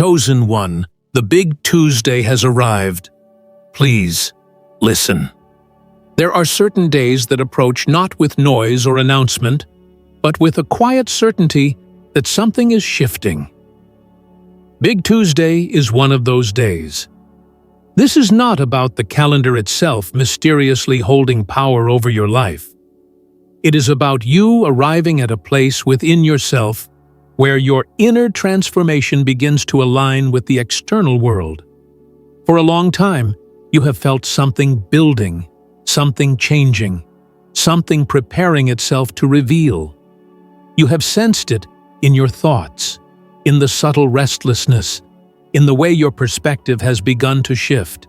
Chosen one, the big Tuesday has arrived. Please, listen. There are certain days that approach not with noise or announcement, but with a quiet certainty that something is shifting. Big Tuesday is one of those days. This is not about the calendar itself mysteriously holding power over your life. It is about you arriving at a place within yourself where your inner transformation begins to align with the external world. For a long time, you have felt something building, something changing, something preparing itself to reveal. You have sensed it in your thoughts, in the subtle restlessness, in the way your perspective has begun to shift.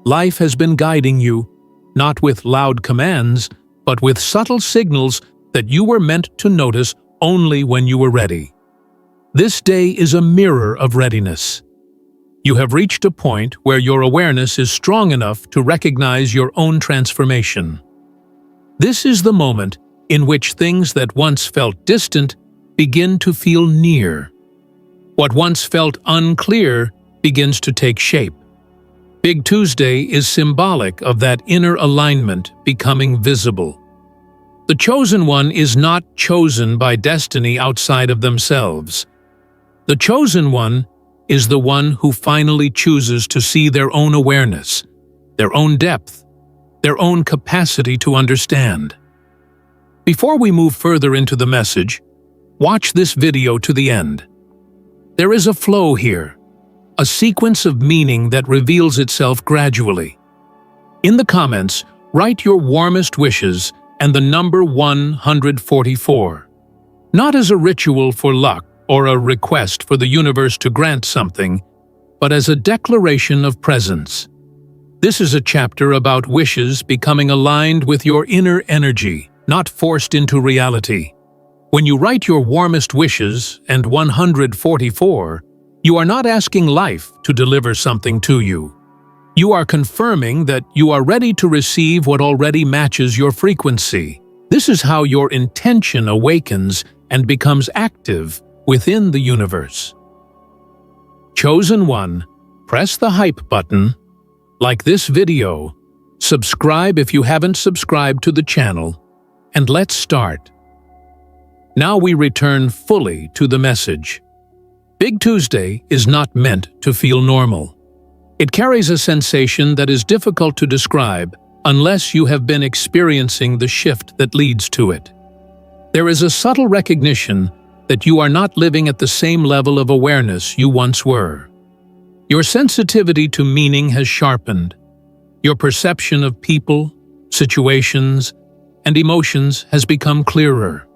Life has been guiding you, not with loud commands, but with subtle signals that you were meant to notice only when you were ready. This day is a mirror of readiness. You have reached a point where your awareness is strong enough to recognize your own transformation. This is the moment in which things that once felt distant begin to feel near. What once felt unclear begins to take shape. Big Tuesday is symbolic of that inner alignment becoming visible. The chosen one is not chosen by destiny outside of themselves. The chosen one is the one who finally chooses to see their own awareness, their own depth, their own capacity to understand. Before we move further into the message, watch this video to the end. There is a flow here, a sequence of meaning that reveals itself gradually. In the comments, write your warmest wishes and the number 144. Not as a ritual for luck or a request for the universe to grant something, but as a declaration of presence. This is a chapter about wishes becoming aligned with your inner energy, not forced into reality. When you write your warmest wishes and 144, you are not asking life to deliver something to you. You are confirming that you are ready to receive what already matches your frequency. This is how your intention awakens and becomes active within the universe. Chosen one, press the hype button, like this video, subscribe if you haven't subscribed to the channel, and let's start. Now we return fully to the message. Big Tuesday is not meant to feel normal. It carries a sensation that is difficult to describe unless you have been experiencing the shift that leads to it. There is a subtle recognition that you are not living at the same level of awareness you once were. Your sensitivity to meaning has sharpened. Your perception of people, situations, and emotions has become clearer.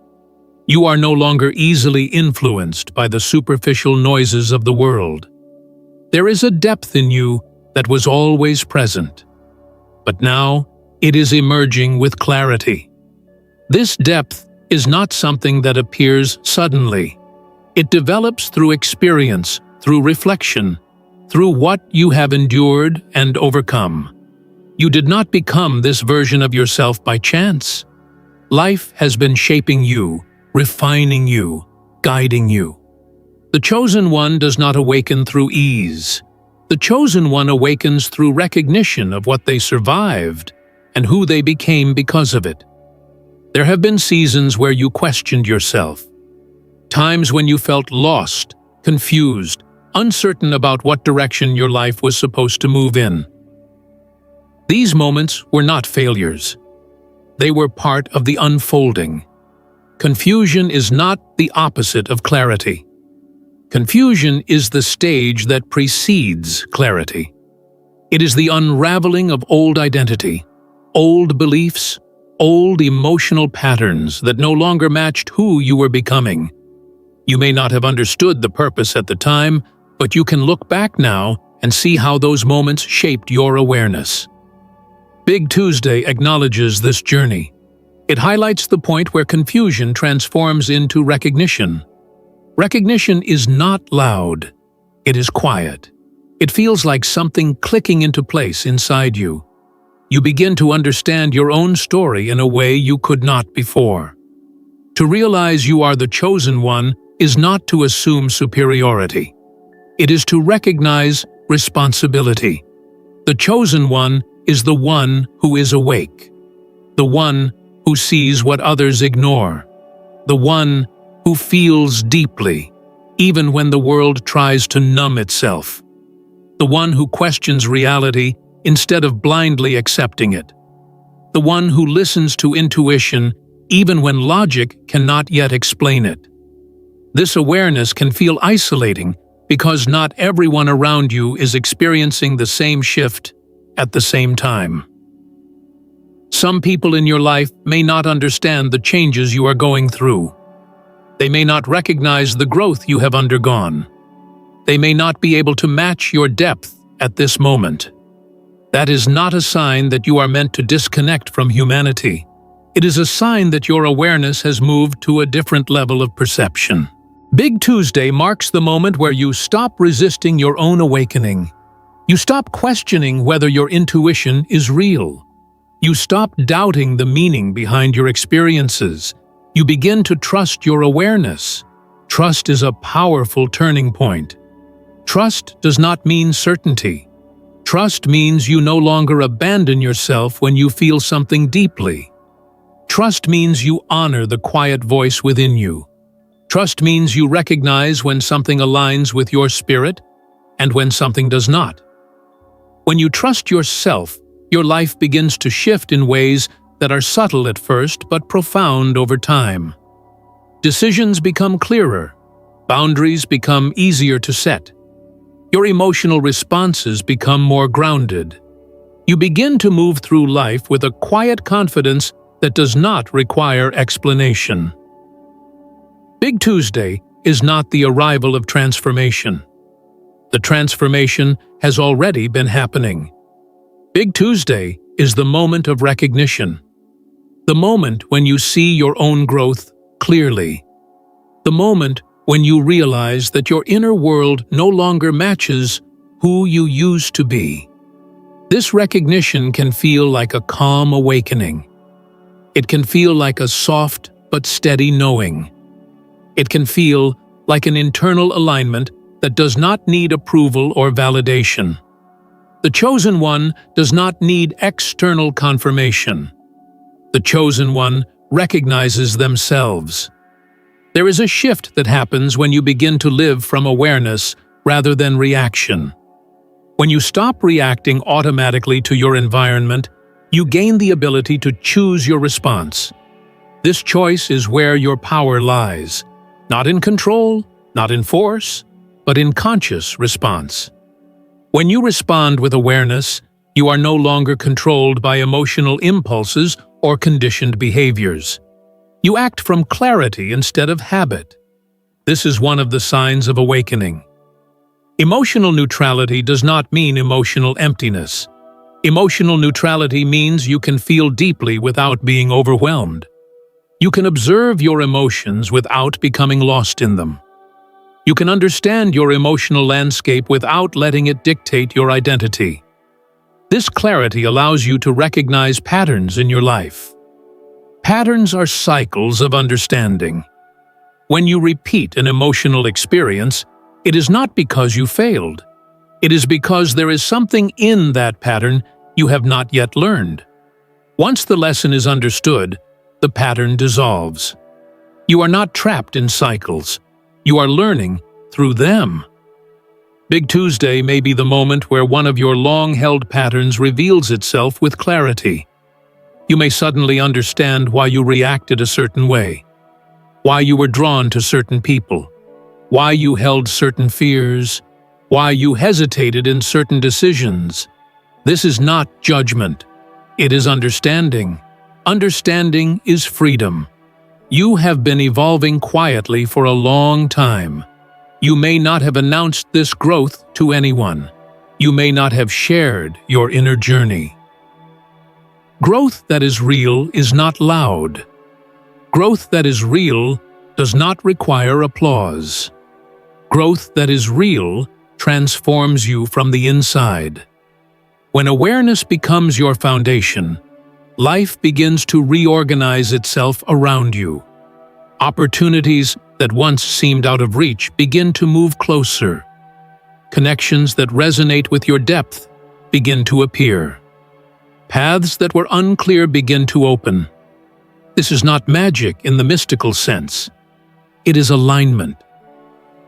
You are no longer easily influenced by the superficial noises of the world. There is a depth in you that was always present, but now it is emerging with clarity. This depth is not something that appears suddenly. It develops through experience, through reflection, through what you have endured and overcome. You did not become this version of yourself by chance. Life has been shaping you, refining you, guiding you. The chosen one does not awaken through ease. The chosen one awakens through recognition of what they survived and who they became because of it. There have been seasons where you questioned yourself, times when you felt lost, confused, uncertain about what direction your life was supposed to move in. These moments were not failures. They were part of the unfolding. Confusion is not the opposite of clarity. Confusion is the stage that precedes clarity. It is the unraveling of old identity, old beliefs, old emotional patterns that no longer matched who you were becoming. You may not have understood the purpose at the time, but you can look back now and see how those moments shaped your awareness. Big Tuesday acknowledges this journey. It highlights the point where confusion transforms into recognition. Recognition is not loud. It is quiet. It feels like something clicking into place inside you. You begin to understand your own story in a way you could not before. To realize you are the chosen one is not to assume superiority. It is to recognize responsibility. The chosen one is the one who is awake, the one who sees what others ignore, the one who feels deeply, even when the world tries to numb itself, the one who questions reality instead of blindly accepting it, the one who listens to intuition even when logic cannot yet explain it. This awareness can feel isolating because not everyone around you is experiencing the same shift at the same time. Some people in your life may not understand the changes you are going through. They may not recognize the growth you have undergone. They may not be able to match your depth at this moment. That is not a sign that you are meant to disconnect from humanity. It is a sign that your awareness has moved to a different level of perception. Big Tuesday marks the moment where you stop resisting your own awakening. You stop questioning whether your intuition is real. You stop doubting the meaning behind your experiences. You begin to trust your awareness. Trust is a powerful turning point. Trust does not mean certainty. Trust means you no longer abandon yourself when you feel something deeply. Trust means you honor the quiet voice within you. Trust means you recognize when something aligns with your spirit and when something does not. When you trust yourself, your life begins to shift in ways that are subtle at first but profound over time. Decisions become clearer. Boundaries become easier to set. Your emotional responses become more grounded. You begin to move through life with a quiet confidence that does not require explanation. Big Tuesday is not the arrival of transformation. The transformation has already been happening. Big Tuesday is the moment of recognition. The moment when you see your own growth clearly. The moment when you realize that your inner world no longer matches who you used to be. This recognition can feel like a calm awakening. It can feel like a soft but steady knowing. It can feel like an internal alignment that does not need approval or validation. The chosen one does not need external confirmation. The chosen one recognizes themselves. There is a shift that happens when you begin to live from awareness rather than reaction. When you stop reacting automatically to your environment, you gain the ability to choose your response. This choice is where your power lies. Not in control, not in force, but in conscious response. When you respond with awareness, you are no longer controlled by emotional impulses or conditioned behaviors. You act from clarity instead of habit. This is one of the signs of awakening. Emotional neutrality does not mean emotional emptiness. Emotional neutrality means you can feel deeply without being overwhelmed. You can observe your emotions without becoming lost in them. You can understand your emotional landscape without letting it dictate your identity. This clarity allows you to recognize patterns in your life. Patterns are cycles of understanding. When you repeat an emotional experience, it is not because you failed. It is because there is something in that pattern you have not yet learned. Once the lesson is understood, the pattern dissolves. You are not trapped in cycles. You are learning through them. Big Tuesday may be the moment where one of your long-held patterns reveals itself with clarity. You may suddenly understand why you reacted a certain way, why you were drawn to certain people, why you held certain fears, why you hesitated in certain decisions. This is not judgment. It is understanding. Understanding is freedom. You have been evolving quietly for a long time. You may not have announced this growth to anyone. You may not have shared your inner journey. Growth that is real is not loud. Growth that is real does not require applause. Growth that is real transforms you from the inside. When awareness becomes your foundation, life begins to reorganize itself around you. Opportunities that once seemed out of reach begin to move closer. Connections that resonate with your depth begin to appear. Paths that were unclear begin to open. This is not magic in the mystical sense. It is alignment.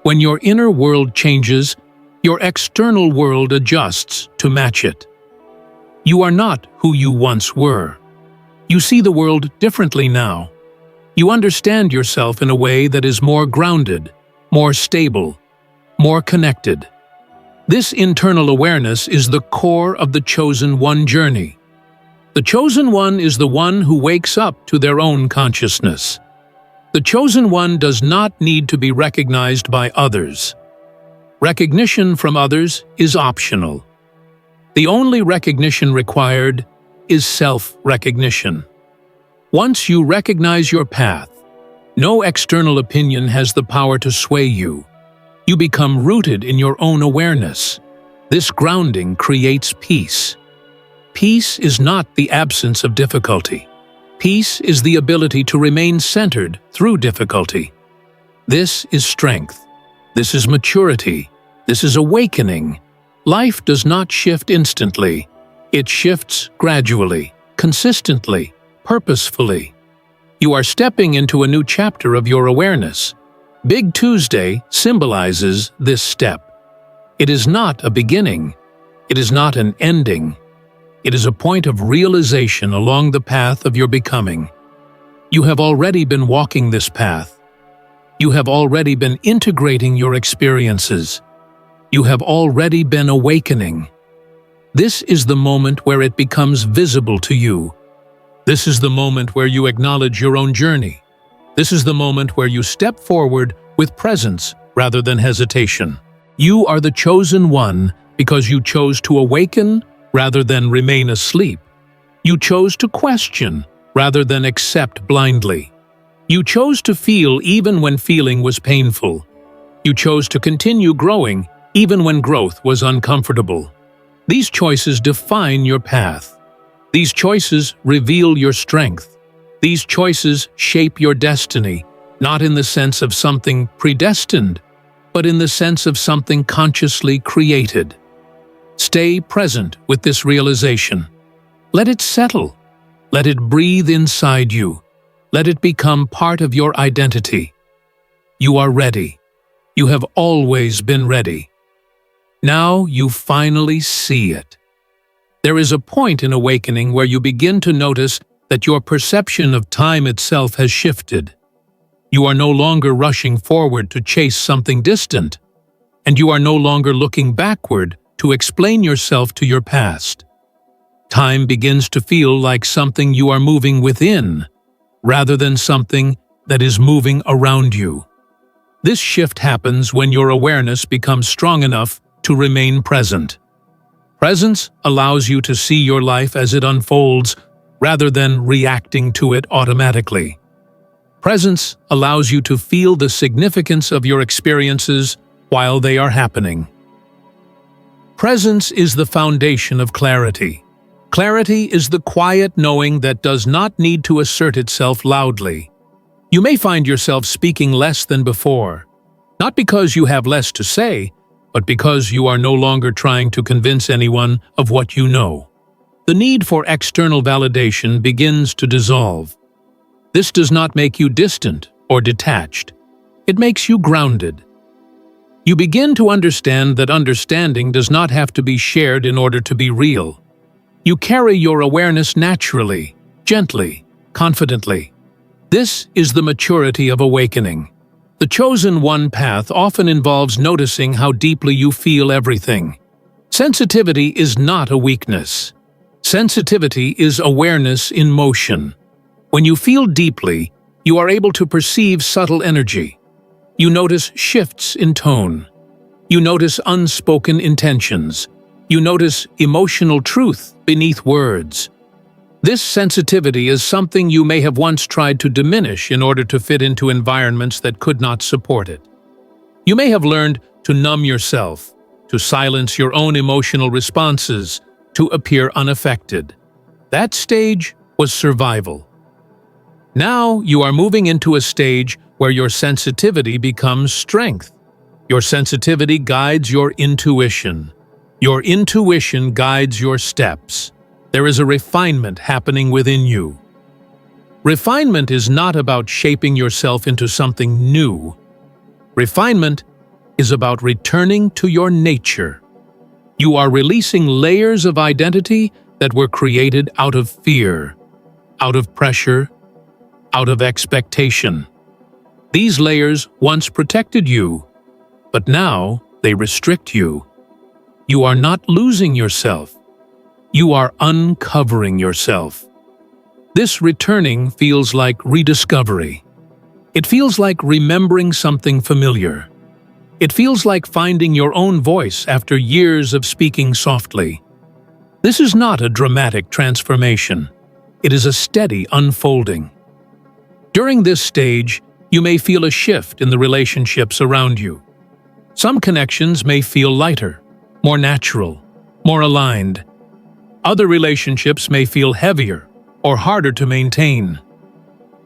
When your inner world changes, your external world adjusts to match it. You are not who you once were. You see the world differently now. You understand yourself in a way that is more grounded, more stable, more connected. This internal awareness is the core of the Chosen One journey. The Chosen One is the one who wakes up to their own consciousness. The Chosen One does not need to be recognized by others. Recognition from others is optional. The only recognition required is self-recognition. Once you recognize your path, no external opinion has the power to sway you. You become rooted in your own awareness. This grounding creates peace. Peace is not the absence of difficulty. Peace is the ability to remain centered through difficulty. This is strength. This is maturity. This is awakening. Life does not shift instantly. It shifts gradually, consistently, purposefully. You are stepping into a new chapter of your awareness. Big Tuesday symbolizes this step. It is not a beginning. It is not an ending. It is a point of realization along the path of your becoming. You have already been walking this path. You have already been integrating your experiences. You have already been awakening. This is the moment where it becomes visible to you. This is the moment where you acknowledge your own journey. This is the moment where you step forward with presence rather than hesitation. You are the Chosen One because you chose to awaken rather than remain asleep. You chose to question rather than accept blindly. You chose to feel even when feeling was painful. You chose to continue growing even when growth was uncomfortable. These choices define your path. These choices reveal your strength. These choices shape your destiny, not in the sense of something predestined, but in the sense of something consciously created. Stay present with this realization. Let it settle. Let it breathe inside you. Let it become part of your identity. You are ready. You have always been ready. Now you finally see it. There is a point in awakening where you begin to notice that your perception of time itself has shifted. You are no longer rushing forward to chase something distant, and you are no longer looking backward to explain yourself to your past. Time begins to feel like something you are moving within, rather than something that is moving around you. This shift happens when your awareness becomes strong enough to remain present. Presence allows you to see your life as it unfolds rather than reacting to it automatically. Presence allows you to feel the significance of your experiences while they are happening. Presence is the foundation of clarity. Clarity is the quiet knowing that does not need to assert itself loudly. You may find yourself speaking less than before, not because you have less to say, but because you are no longer trying to convince anyone of what you know. The need for external validation begins to dissolve. This does not make you distant or detached. It makes you grounded. You begin to understand that understanding does not have to be shared in order to be real. You carry your awareness naturally, gently, confidently. This is the maturity of awakening. The Chosen One path often involves noticing how deeply you feel everything. Sensitivity is not a weakness. Sensitivity is awareness in motion. When you feel deeply, you are able to perceive subtle energy. You notice shifts in tone. You notice unspoken intentions. You notice emotional truth beneath words. This sensitivity is something you may have once tried to diminish in order to fit into environments that could not support it. You may have learned to numb yourself, to silence your own emotional responses, to appear unaffected. That stage was survival. Now you are moving into a stage where your sensitivity becomes strength. Your sensitivity guides your intuition. Your intuition guides your steps. There is a refinement happening within you. Refinement is not about shaping yourself into something new. Refinement is about returning to your nature. You are releasing layers of identity that were created out of fear, out of pressure, out of expectation. These layers once protected you, but now they restrict you. You are not losing yourself. You are uncovering yourself. This returning feels like rediscovery. It feels like remembering something familiar. It feels like finding your own voice after years of speaking softly. This is not a dramatic transformation. It is a steady unfolding. During this stage, you may feel a shift in the relationships around you. Some connections may feel lighter, more natural, more aligned. Other relationships may feel heavier or harder to maintain.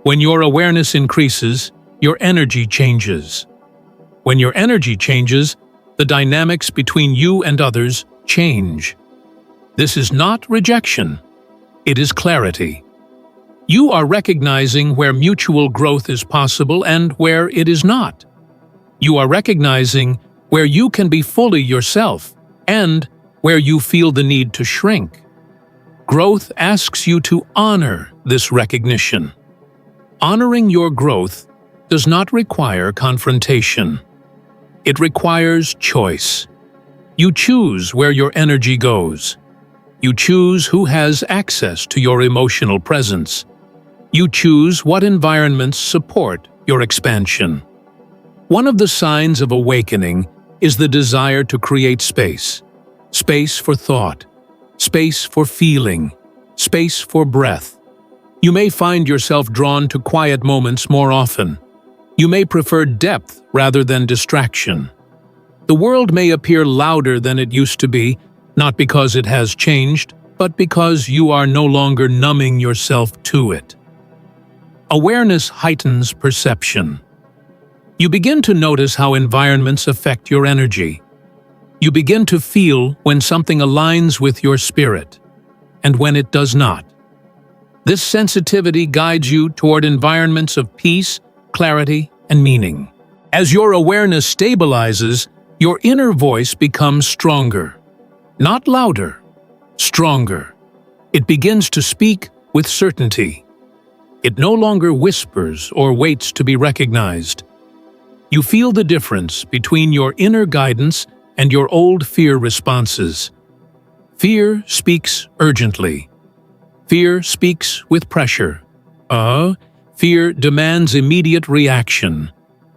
When your awareness increases, your energy changes. When your energy changes, the dynamics between you and others change. This is not rejection. It is clarity. You are recognizing where mutual growth is possible and where it is not. You are recognizing where you can be fully yourself and where you feel the need to shrink. Growth asks you to honor this recognition. Honoring your growth does not require confrontation. It requires choice. You choose where your energy goes. You choose who has access to your emotional presence. You choose what environments support your expansion. One of the signs of awakening is the desire to create space. Space for thought. Space for feeling. Space for breath. You may find yourself drawn to quiet moments more often. You may prefer depth rather than distraction. The world may appear louder than it used to be, not because it has changed, but because you are no longer numbing yourself to it. Awareness heightens perception. You begin to notice how environments affect your energy. You begin to feel when something aligns with your spirit, and when it does not. This sensitivity guides you toward environments of peace, clarity, and meaning. As your awareness stabilizes, your inner voice becomes stronger. Not louder, stronger. It begins to speak with certainty. It no longer whispers or waits to be recognized. You feel the difference between your inner guidance and your old fear responses. Fear speaks urgently. Fear speaks with pressure. Fear demands immediate reaction.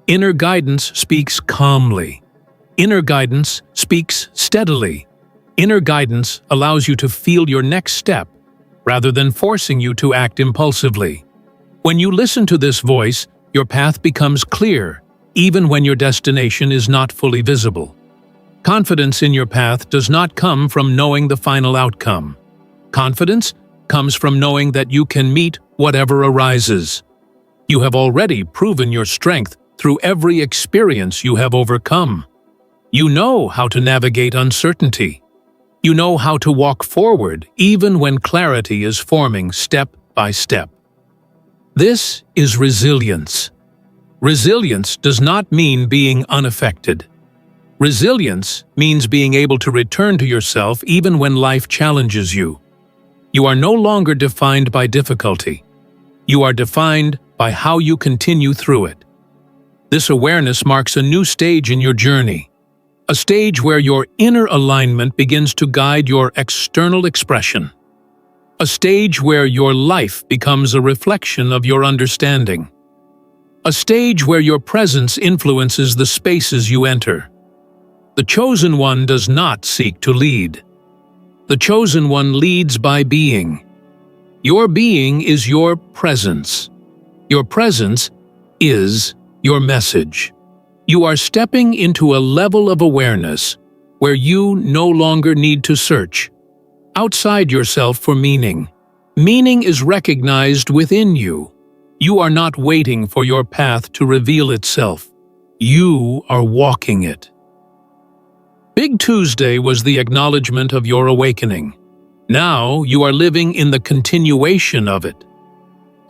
Inner guidance speaks calmly. Inner guidance speaks steadily. Inner guidance allows you to feel your next step rather than forcing you to act impulsively. When you listen to this voice, your path becomes clear, even when your destination is not fully visible. Confidence in your path does not come from knowing the final outcome. Confidence comes from knowing that you can meet whatever arises. You have already proven your strength through every experience you have overcome. You know how to navigate uncertainty. You know how to walk forward even when clarity is forming step by step. This is resilience. Resilience does not mean being unaffected. Resilience means being able to return to yourself even when life challenges you. You are no longer defined by difficulty. You are defined by how you continue through it. This awareness marks a new stage in your journey, a stage where your inner alignment begins to guide your external expression, a stage where your life becomes a reflection of your understanding, a stage where your presence influences the spaces you enter. The chosen one does not seek to lead. The chosen one leads by being. Your being is your presence. Your presence is your message. You are stepping into a level of awareness where you no longer need to search outside yourself for meaning. Meaning is recognized within you. You are not waiting for your path to reveal itself. You are walking it. Big Tuesday was the acknowledgement of your awakening. Now you are living in the continuation of it.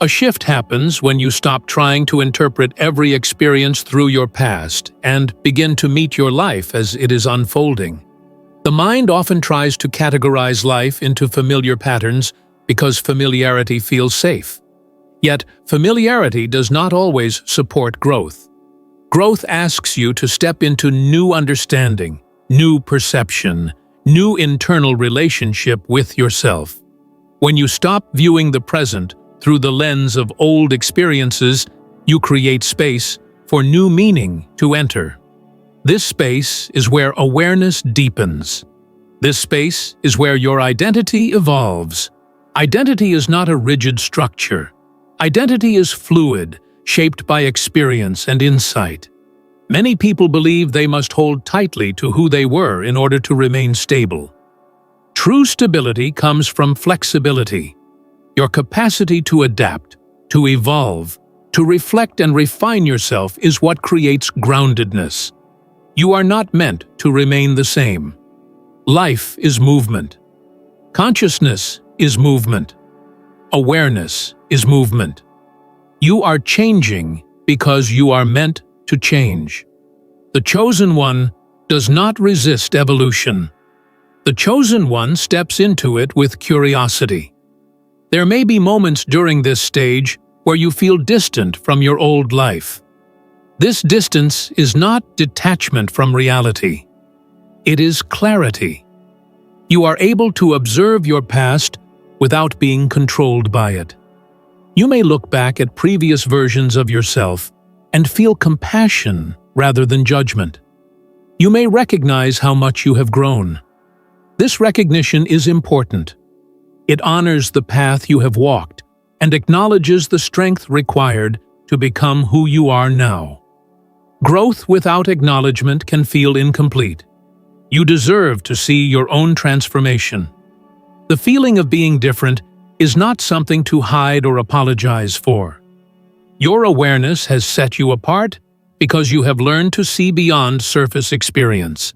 A shift happens when you stop trying to interpret every experience through your past and begin to meet your life as it is unfolding. The mind often tries to categorize life into familiar patterns because familiarity feels safe. Yet, familiarity does not always support growth. Growth asks you to step into new understanding, new perception, new internal relationship with yourself. When you stop viewing the present through the lens of old experiences, you create space for new meaning to enter. This space is where awareness deepens. This space is where your identity evolves. Identity is not a rigid structure. Identity is fluid, shaped by experience and insight. Many people believe they must hold tightly to who they were in order to remain stable. True stability comes from flexibility. Your capacity to adapt, to evolve, to reflect and refine yourself is what creates groundedness. You are not meant to remain the same. Life is movement. Consciousness is movement. Awareness is movement. You are changing because you are meant to change. The chosen one does not resist evolution. The chosen one steps into it with curiosity. There may be moments during this stage where you feel distant from your old life. This distance is not detachment from reality. It is clarity. You are able to observe your past without being controlled by it. You may look back at previous versions of yourself and feel compassion rather than judgment. You may recognize how much you have grown. This recognition is important. It honors the path you have walked and acknowledges the strength required to become who you are now. Growth without acknowledgement can feel incomplete. You deserve to see your own transformation. The feeling of being different is not something to hide or apologize for. Your awareness has set you apart because you have learned to see beyond surface experience.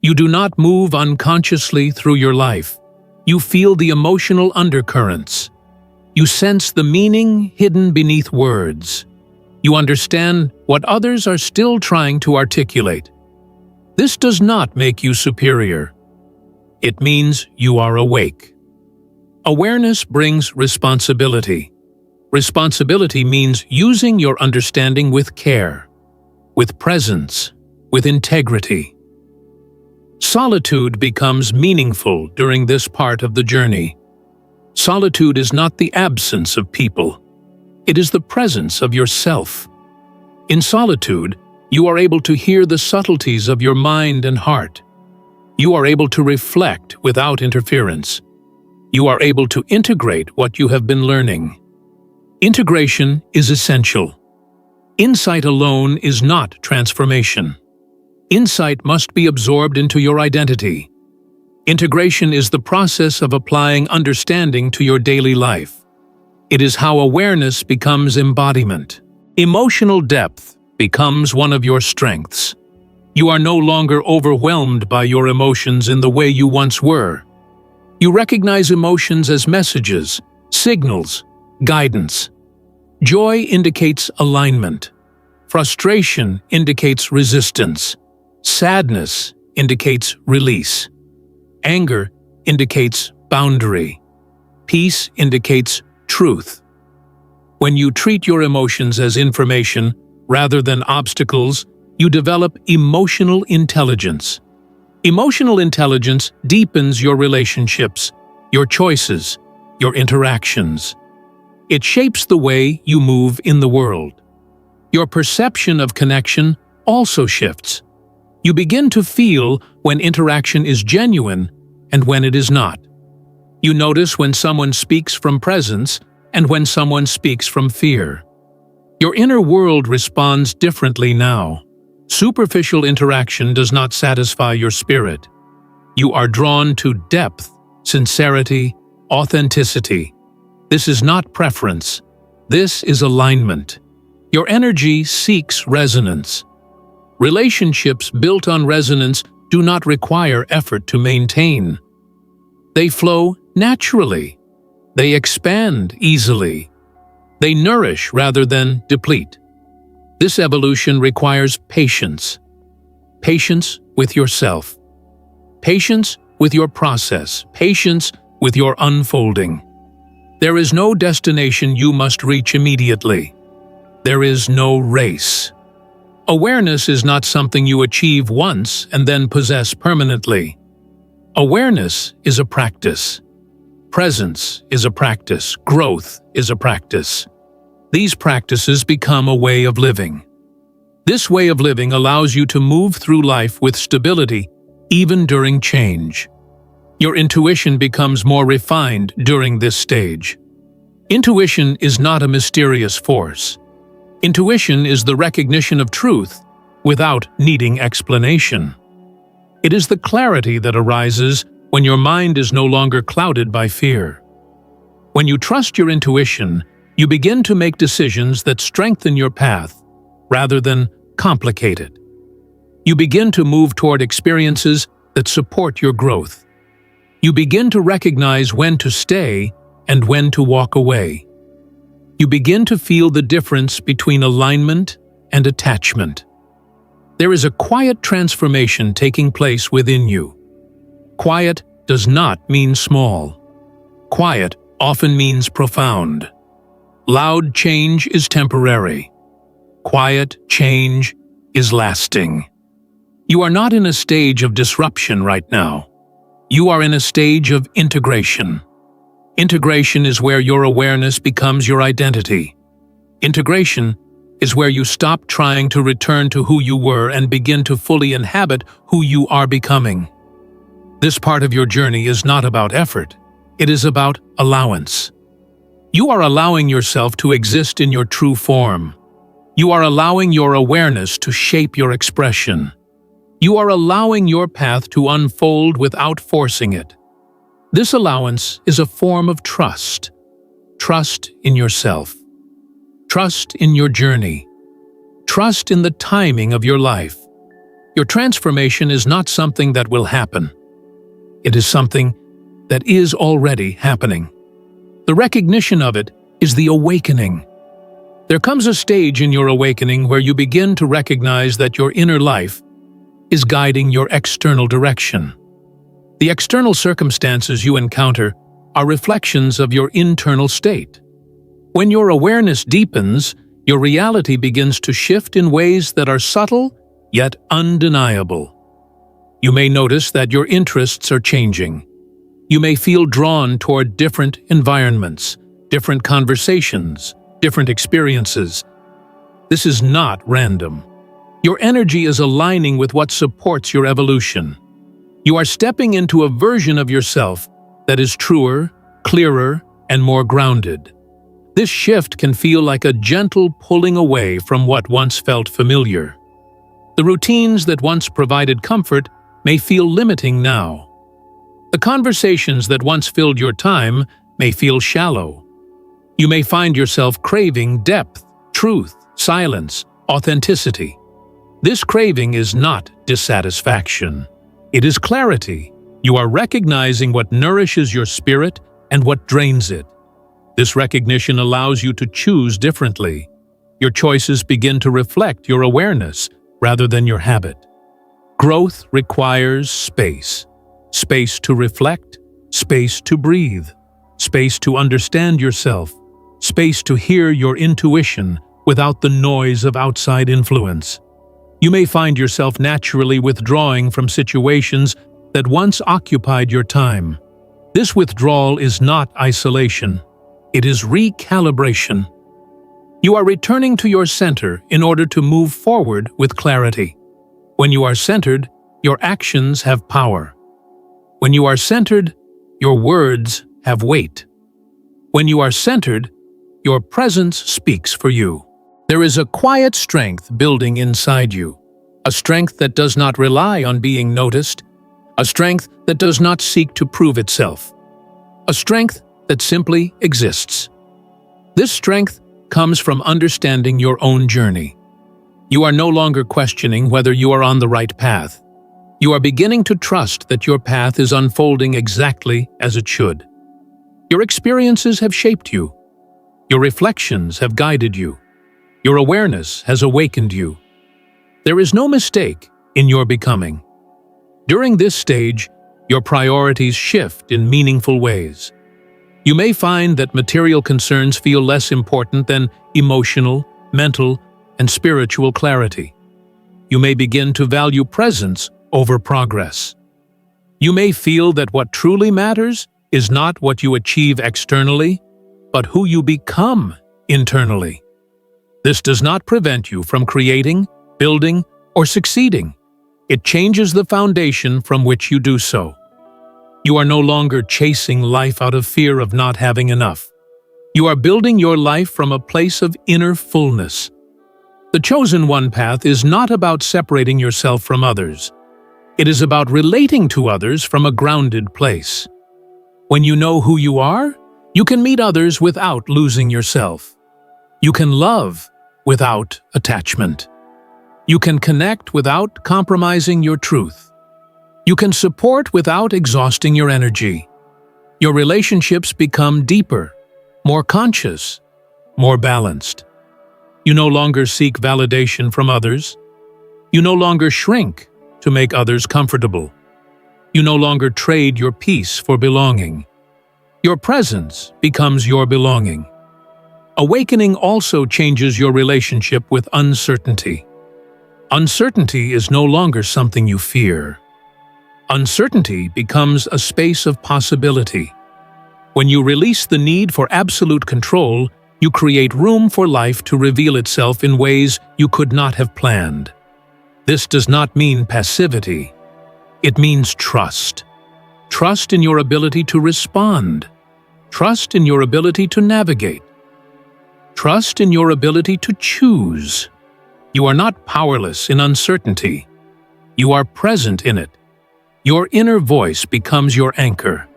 You do not move unconsciously through your life. You feel the emotional undercurrents. You sense the meaning hidden beneath words. You understand what others are still trying to articulate. This does not make you superior. It means you are awake. Awareness brings responsibility. Responsibility means using your understanding with care, with presence, with integrity. Solitude becomes meaningful during this part of the journey. Solitude is not the absence of people. It is the presence of yourself. In solitude, you are able to hear the subtleties of your mind and heart. You are able to reflect without interference. You are able to integrate what you have been learning. Integration is essential. Insight alone is not transformation. Insight must be absorbed into your identity. Integration is the process of applying understanding to your daily life. It is how awareness becomes embodiment. Emotional depth becomes one of your strengths. You are no longer overwhelmed by your emotions in the way you once were. You recognize emotions as messages, signals, guidance. Joy indicates alignment. Frustration indicates resistance. Sadness indicates release. Anger indicates boundary. Peace indicates truth. When you treat your emotions as information rather than obstacles, you develop emotional intelligence. Emotional intelligence deepens your relationships, your choices, your interactions. It shapes the way you move in the world. Your perception of connection also shifts. You begin to feel when interaction is genuine and when it is not. You notice when someone speaks from presence and when someone speaks from fear. Your inner world responds differently now. Superficial interaction does not satisfy your spirit. You are drawn to depth, sincerity, authenticity. This is not preference. This is alignment. Your energy seeks resonance. Relationships built on resonance do not require effort to maintain. They flow naturally. They expand easily. They nourish rather than deplete. This evolution requires patience. Patience with yourself. Patience with your process. Patience with your unfolding. There is no destination you must reach immediately. There is no race. Awareness is not something you achieve once and then possess permanently. Awareness is a practice. Presence is a practice. Growth is a practice. These practices become a way of living. This way of living allows you to move through life with stability, even during change. Your intuition becomes more refined during this stage. Intuition is not a mysterious force. Intuition is the recognition of truth without needing explanation. It is the clarity that arises when your mind is no longer clouded by fear. When you trust your intuition, you begin to make decisions that strengthen your path rather than complicate it. You begin to move toward experiences that support your growth. You begin to recognize when to stay and when to walk away. You begin to feel the difference between alignment and attachment. There is a quiet transformation taking place within you. Quiet does not mean small. Quiet often means profound. Loud change is temporary. Quiet change is lasting. You are not in a stage of disruption right now. You are in a stage of integration. Integration is where your awareness becomes your identity. Integration is where you stop trying to return to who you were and begin to fully inhabit who you are becoming. This part of your journey is not about effort. It is about allowance. You are allowing yourself to exist in your true form. You are allowing your awareness to shape your expression. You are allowing your path to unfold without forcing it. This allowance is a form of trust. Trust in yourself. Trust in your journey. Trust in the timing of your life. Your transformation is not something that will happen. It is something that is already happening. The recognition of it is the awakening. There comes a stage in your awakening where you begin to recognize that your inner life is guiding your external direction. The external circumstances you encounter are reflections of your internal state. When your awareness deepens, your reality begins to shift in ways that are subtle yet undeniable. You may notice that your interests are changing. You may feel drawn toward different environments, different conversations, different experiences. This is not random. Your energy is aligning with what supports your evolution. You are stepping into a version of yourself that is truer, clearer, and more grounded. This shift can feel like a gentle pulling away from what once felt familiar. The routines that once provided comfort may feel limiting now. The conversations that once filled your time may feel shallow. You may find yourself craving depth, truth, silence, authenticity. This craving is not dissatisfaction. It is clarity. You are recognizing what nourishes your spirit and what drains it. This recognition allows you to choose differently. Your choices begin to reflect your awareness rather than your habit. Growth requires space. Space to reflect, space to breathe, space to understand yourself, space to hear your intuition without the noise of outside influence. You may find yourself naturally withdrawing from situations that once occupied your time. This withdrawal is not isolation. It is recalibration. You are returning to your center in order to move forward with clarity. When you are centered, your actions have power. When you are centered, your words have weight. When you are centered, your presence speaks for you. There is a quiet strength building inside you, a strength that does not rely on being noticed, a strength that does not seek to prove itself, a strength that simply exists. This strength comes from understanding your own journey. You are no longer questioning whether you are on the right path. You are beginning to trust that your path is unfolding exactly as it should. Your experiences have shaped you. Your reflections have guided you. Your awareness has awakened you. There is no mistake in your becoming. During this stage, your priorities shift in meaningful ways. You may find that material concerns feel less important than emotional, mental, and spiritual clarity. You may begin to value presence over progress. You may feel that what truly matters is not what you achieve externally, but who you become internally. This does not prevent you from creating, building, or succeeding. It changes the foundation from which you do so. You are no longer chasing life out of fear of not having enough. You are building your life from a place of inner fullness. The Chosen One path is not about separating yourself from others. It is about relating to others from a grounded place. When you know who you are, you can meet others without losing yourself. You can love without attachment. You can connect without compromising your truth. You can support without exhausting your energy. Your relationships become deeper, more conscious, more balanced. You no longer seek validation from others. You no longer shrink to make others comfortable. You no longer trade your peace for belonging. Your presence becomes your belonging. Awakening also changes your relationship with uncertainty. Uncertainty is no longer something you fear. Uncertainty becomes a space of possibility. When you release the need for absolute control, you create room for life to reveal itself in ways you could not have planned. This does not mean passivity. It means trust. Trust in your ability to respond. Trust in your ability to navigate. Trust in your ability to choose. You are not powerless in uncertainty. You are present in it. Your inner voice becomes your anchor.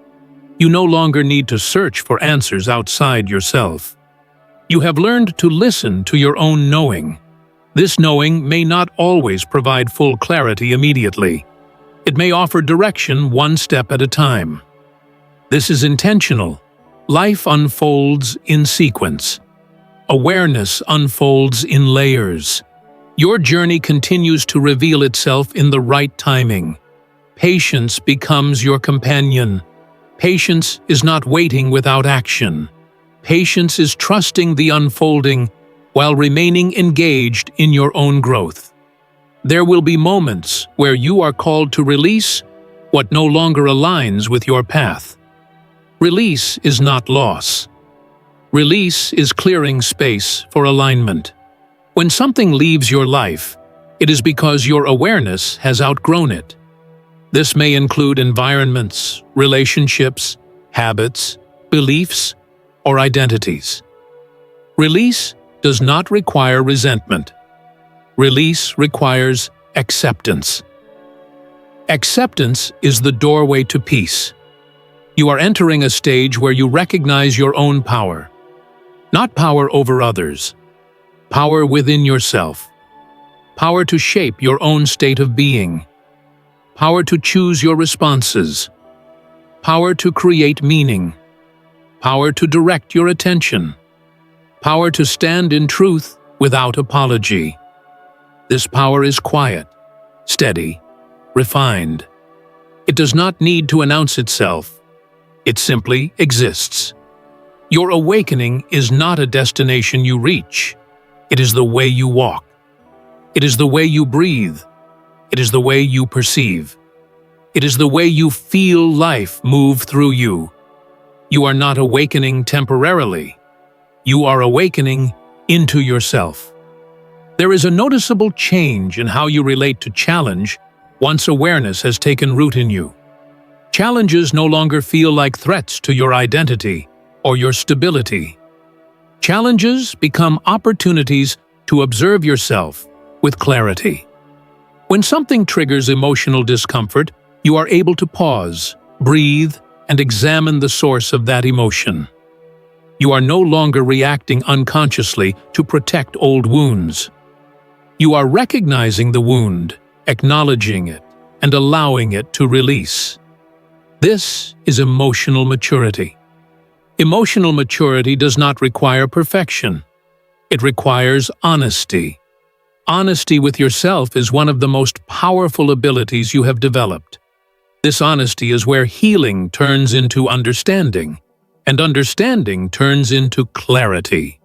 You no longer need to search for answers outside yourself. You have learned to listen to your own knowing. This knowing may not always provide full clarity immediately. It may offer direction one step at a time. This is intentional. Life unfolds in sequence. Awareness unfolds in layers. Your journey continues to reveal itself in the right timing. Patience becomes your companion. Patience is not waiting without action. Patience is trusting the unfolding while remaining engaged in your own growth. There will be moments where you are called to release what no longer aligns with your path. Release is not loss. Release is clearing space for alignment. When something leaves your life, it is because your awareness has outgrown it. This may include environments, relationships, habits, beliefs, or identities. Release does not require resentment. Release requires acceptance. Acceptance is the doorway to peace. You are entering a stage where you recognize your own power. Not power over others. Power within yourself. Power to shape your own state of being. Power to choose your responses. Power to create meaning. Power to direct your attention. Power to stand in truth without apology. This power is quiet, steady, refined. It does not need to announce itself. It simply exists. Your awakening is not a destination you reach. It is the way you walk. It is the way you breathe. It is the way you perceive. It is the way you feel life move through you. You are not awakening temporarily. You are awakening into yourself. There is a noticeable change in how you relate to challenge once awareness has taken root in you. Challenges no longer feel like threats to your identity or your stability. Challenges become opportunities to observe yourself with clarity. When something triggers emotional discomfort, you are able to pause, breathe, and examine the source of that emotion. You are no longer reacting unconsciously to protect old wounds. You are recognizing the wound, acknowledging it, and allowing it to release. This is emotional maturity. Emotional maturity does not require perfection. It requires honesty. Honesty with yourself is one of the most powerful abilities you have developed. This honesty is where healing turns into understanding, and understanding turns into clarity.